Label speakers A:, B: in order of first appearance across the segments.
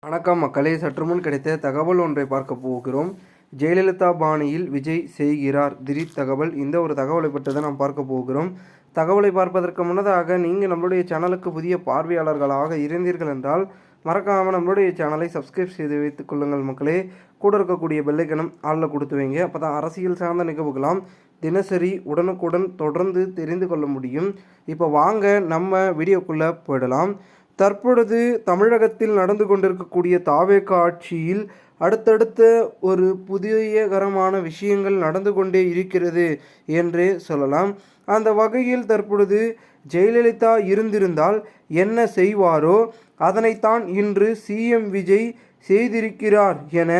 A: வணக்கம் மக்களே, சற்றுமுன் கிடைத்த தகவல் ஒன்றை பார்க்க போகிறோம். ஜெயலலிதா பாணியில் விஜய் செய்கிறார் திடீர் தகவல். இந்த ஒரு தகவலை பற்றி தான் நாம் பார்க்க போகிறோம். தகவலை பார்ப்பதற்கு முன்னதாக நீங்கள் நம்மளுடைய சேனலுக்கு புதிய பார்வையாளர்களாக இருந்தீர்கள் என்றால் மறக்காமல் நம்மளுடைய சேனலை சப்ஸ்கிரைப் செய்து வைத்துக் கொள்ளுங்கள் மக்களே. கூட இருக்கக்கூடிய பெல்லைக்கனும் ஆளில் கொடுத்து வைங்க. அப்போ தான் அரசியல் சார்ந்த நிகழ்வுகளாம் தினசரி உடனுக்குடன் தொடர்ந்து தெரிந்து கொள்ள முடியும். இப்போ வாங்க நம்ம வீடியோக்குள்ளே போயிடலாம். தற்பொழுது தமிழகத்தில் நடந்து கொண்டிருக்கக்கூடிய தாவேக ஆட்சியில் அடுத்தடுத்த ஒரு புதியகரமான விஷயங்கள் நடந்து கொண்டே இருக்கிறது என்றே சொல்லலாம். அந்த வகையில் தற்பொழுது ஜெயலலிதா இருந்திருந்தால் என்ன செய்வாரோ அதனைத்தான் இன்று சிஎம் விஜய் செய்திருக்கிறார் என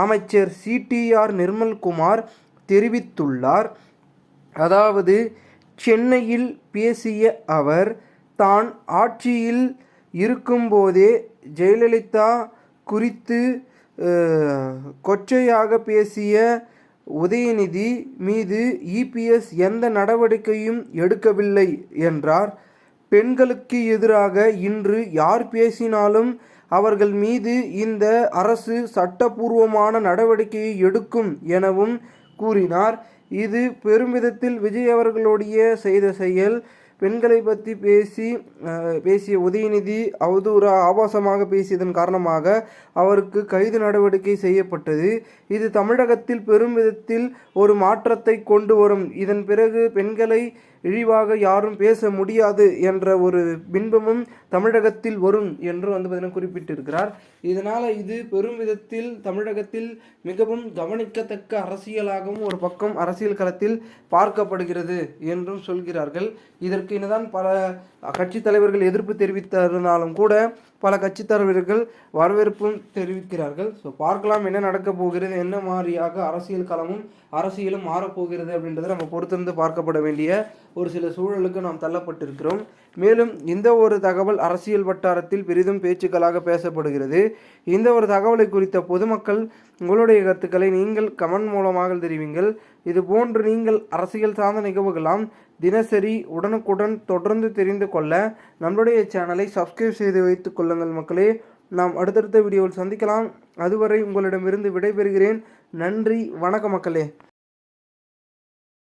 A: அமைச்சர் சிடிஆர் நிர்மல்குமார் தெரிவித்துள்ளார். அதாவது சென்னையில் பேசிய அவர் தான் ஆட்சியில் இருக்கும்போதே ஜெயலலிதா குறித்து கொச்சையாக பேசிய உதயநிதி மீது இபிஎஸ் எந்த நடவடிக்கையும் எடுக்கவில்லை என்றார். பெண்களுக்கு எதிராக இன்று யார் பேசினாலும் அவர்கள் மீது இந்த அரசு சட்டபூர்வமான நடவடிக்கையை எடுக்கும் எனவும் கூறினார். இது பெருமிதத்தில் விஜய் அவர்களுடைய செய்த செயல். பெண்களை பற்றி பேசிய உதயநிதி ஆபாசமாக பேசியதன் காரணமாக அவருக்கு கைது நடவடிக்கை செய்யப்பட்டது. இது தமிழகத்தில் பெருமிதத்தில் ஒரு மாற்றத்தை கொண்டு வரும். இதன் பிறகு பெண்களை இழிவாக யாரும் பேச முடியாது என்ற ஒரு பின்பமும் தமிழகத்தில் வரும் என்று பார்த்தீங்கன்னா குறிப்பிட்டிருக்கிறார். இதனால் இது பெரும் விதத்தில் தமிழகத்தில் மிகவும் கவனிக்கத்தக்க அரசியலாகவும் ஒரு பக்கம் அரசியல் களத்தில் பார்க்கப்படுகிறது என்றும் சொல்கிறார்கள். இதற்கு என்னதான் பல கட்சி தலைவர்கள் எதிர்ப்பு தெரிவித்திருந்தாலும் கூட பல கட்சி தலைவர்கள் வரவேற்பும் தெரிவிக்கிறார்கள். ஸோ பார்க்கலாம் என்ன நடக்க போகிறது, என்ன மாதிரியாக அரசியல் களமும் அரசியலும் மாறப்போகிறது அப்படின்றத நம்ம பொறுத்திருந்து பார்க்கப்பட வேண்டிய ஒரு சில சூழலுக்கு நாம் தள்ளப்பட்டிருக்கிறோம். மேலும் இந்த ஒரு தகவல் அரசியல் வட்டாரத்தில் பெரிதும் பேச்சுக்களாக பேசப்படுகிறது. இந்த ஒரு தகவலை குறித்த பொதுமக்கள் உங்களுடைய கருத்துக்களை நீங்கள் கமெண்ட் மூலமாக தெரிவிங்கள். இது போன்று நீங்கள் அரசியல் சார்ந்த நிகழ்வுகளாம் தினசரி உடனுக்குடன் தொடர்ந்து தெரிந்து கொள்ள நம்மளுடைய சேனலை சப்ஸ்கிரைப் செய்து வைத்துக் கொள்ளுங்கள் மக்களே. நாம் அடுத்தடுத்த வீடியோவில் சந்திக்கலாம். அதுவரை உங்களிடமிருந்து விடைபெறுகிறேன். நன்றி, வணக்கம் மக்களே.